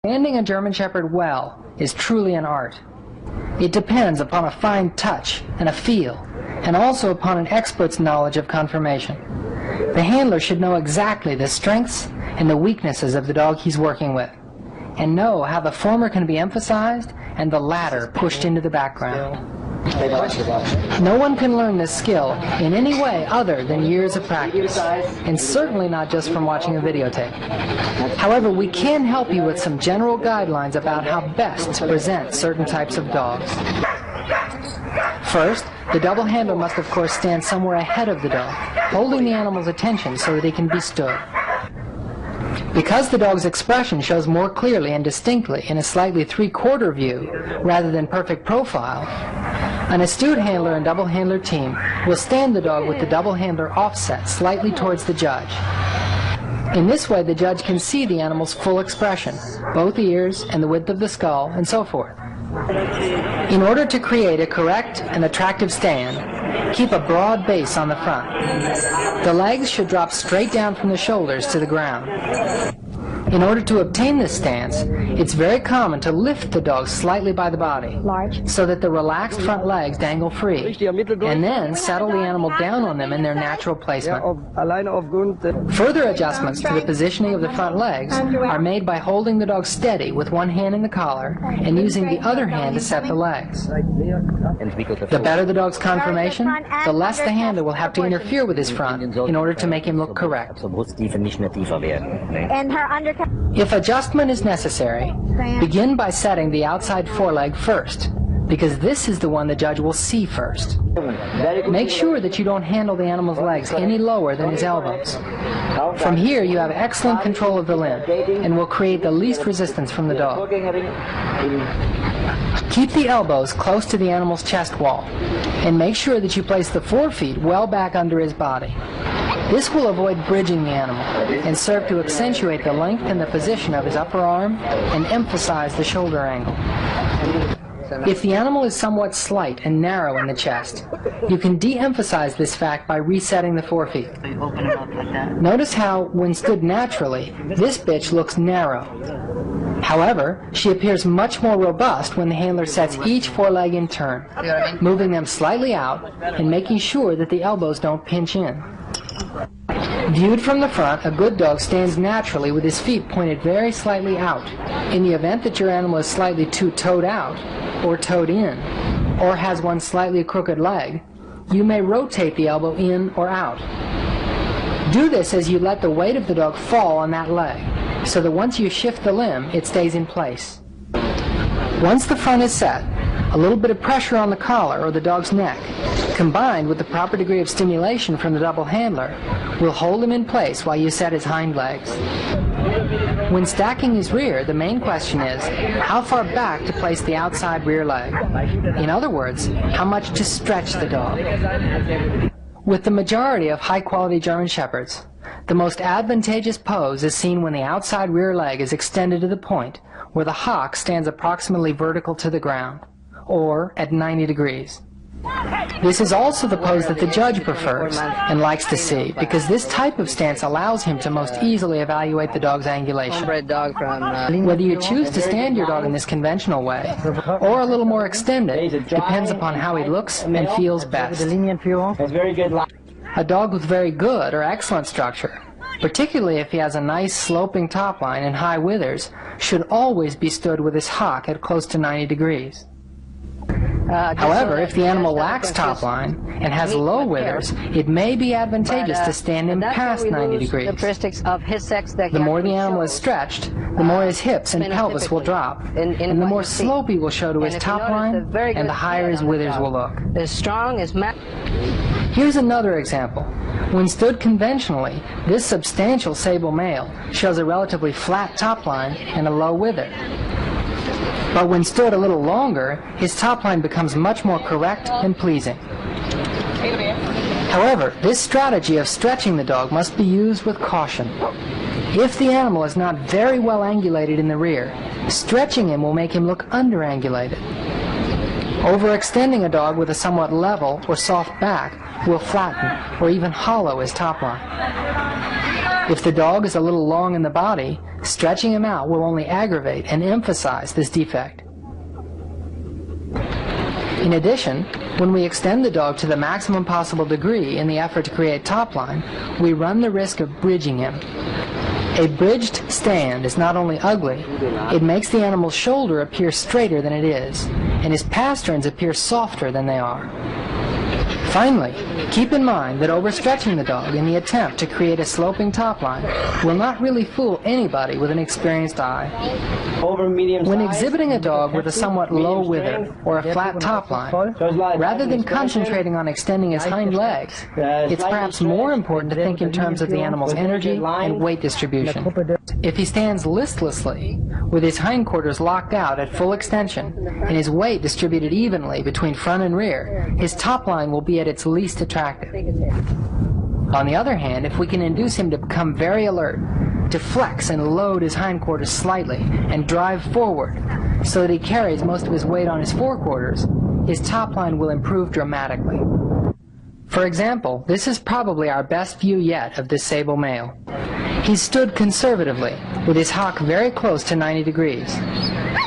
Handling a German Shepherd well is truly an art. It depends upon a fine touch and a feel, and also upon an expert's knowledge of conformation. The handler should know exactly the strengths and the weaknesses of the dog he's working with, and know how the former can be emphasized and the latter pushed into the background. No one can learn this skill in any way other than years of practice, and certainly not just from watching a videotape. However, we can help you with some general guidelines about how best to present certain types of dogs. First, the double handler must of course stand somewhere ahead of the dog, holding the animal's attention so that he can be stood. Because the dog's expression shows more clearly and distinctly in a slightly three-quarter view rather than perfect profile, an astute handler and double handler team will stand the dog with the double handler offset slightly towards the judge. In this way, the judge can see the animal's full expression, both ears and the width of the skull, and so forth. In order to create a correct and attractive stand, keep a broad base on the front. The legs should drop straight down from the shoulders to the ground. In order to obtain this stance, it's very common to lift the dog slightly by the body, so that the relaxed front legs dangle free, and then settle the animal down on them in their natural placement. Further adjustments to the positioning of the front legs are made by holding the dog steady with one hand in the collar and using the other hand to set the legs. The better the dog's conformation, the less the handler will have to interfere with his front in order to make him look correct. If adjustment is necessary, begin by setting the outside foreleg first, because this is the one the judge will see first. Make sure that you don't handle the animal's legs any lower than his elbows. From here you have excellent control of the limb and will create the least resistance from the dog. Keep the elbows close to the animal's chest wall, and make sure that you place the forefeet well back under his body. This will avoid bridging the animal and serve to accentuate the length and the position of his upper arm and emphasize the shoulder angle. If the animal is somewhat slight and narrow in the chest, you can de-emphasize this fact by resetting the forefeet. Notice how, when stood naturally, this bitch looks narrow. However, she appears much more robust when the handler sets each foreleg in turn, moving them slightly out and making sure that the elbows don't pinch in. Viewed from the front, a good dog stands naturally with his feet pointed very slightly out. In the event that your animal is slightly too toed out, or toed in, or has one slightly crooked leg, you may rotate the elbow in or out. Do this as you let the weight of the dog fall on that leg, so that once you shift the limb, it stays in place. Once the front is set, a little bit of pressure on the collar or the dog's neck, combined with the proper degree of stimulation from the double handler, will hold him in place while you set his hind legs. When stacking his rear, the main question is how far back to place the outside rear leg. In other words, how much to stretch the dog. With the majority of high-quality German Shepherds, the most advantageous pose is seen when the outside rear leg is extended to the point where the hock stands approximately vertical to the ground, or at 90 degrees. This is also the pose that the judge prefers and likes to see, because this type of stance allows him to most easily evaluate the dog's angulation. Whether you choose to stand your dog in this conventional way, or a little more extended, depends upon how he looks and feels best. A dog with very good or excellent structure, particularly if he has a nice sloping top line and high withers, should always be stood with his hock at close to 90 degrees. However, if the animal lacks top line and has low withers, it may be advantageous to stand him past 90 degrees. The more the animal is stretched, the more his hips and pelvis will drop, and the more slope he will show to his top line, and the higher his withers will look. Here's another example. When stood conventionally, this substantial sable male shows a relatively flat top line and a low wither. But when stood a little longer, his top line becomes much more correct and pleasing. However, this strategy of stretching the dog must be used with caution. If the animal is not very well angulated in the rear, stretching him will make him look underangulated. Overextending a dog with a somewhat level or soft back will flatten or even hollow his top line. If the dog is a little long in the body, stretching him out will only aggravate and emphasize this defect. In addition, when we extend the dog to the maximum possible degree in the effort to create top line, we run the risk of bridging him. A bridged stand is not only ugly, it makes the animal's shoulder appear straighter than it is, and his pasterns appear softer than they are. Finally, keep in mind that overstretching the dog in the attempt to create a sloping top line will not really fool anybody with an experienced eye. When exhibiting a dog with a somewhat low wither or a flat top line, rather than concentrating on extending his hind legs, it's perhaps more important to think in terms of the animal's energy and weight distribution. If he stands listlessly, with his hindquarters locked out at full extension, and his weight distributed evenly between front and rear, his top line will be at its least attractive. On the other hand, if we can induce him to become very alert, to flex and load his hindquarters slightly, and drive forward, so that he carries most of his weight on his forequarters, his top line will improve dramatically. For example, this is probably our best view yet of this sable male. He stood conservatively, with his hock very close to 90 degrees.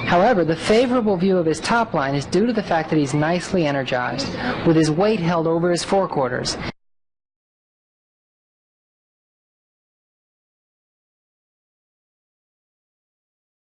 However, the favorable view of his top line is due to the fact that he's nicely energized, with his weight held over his forequarters,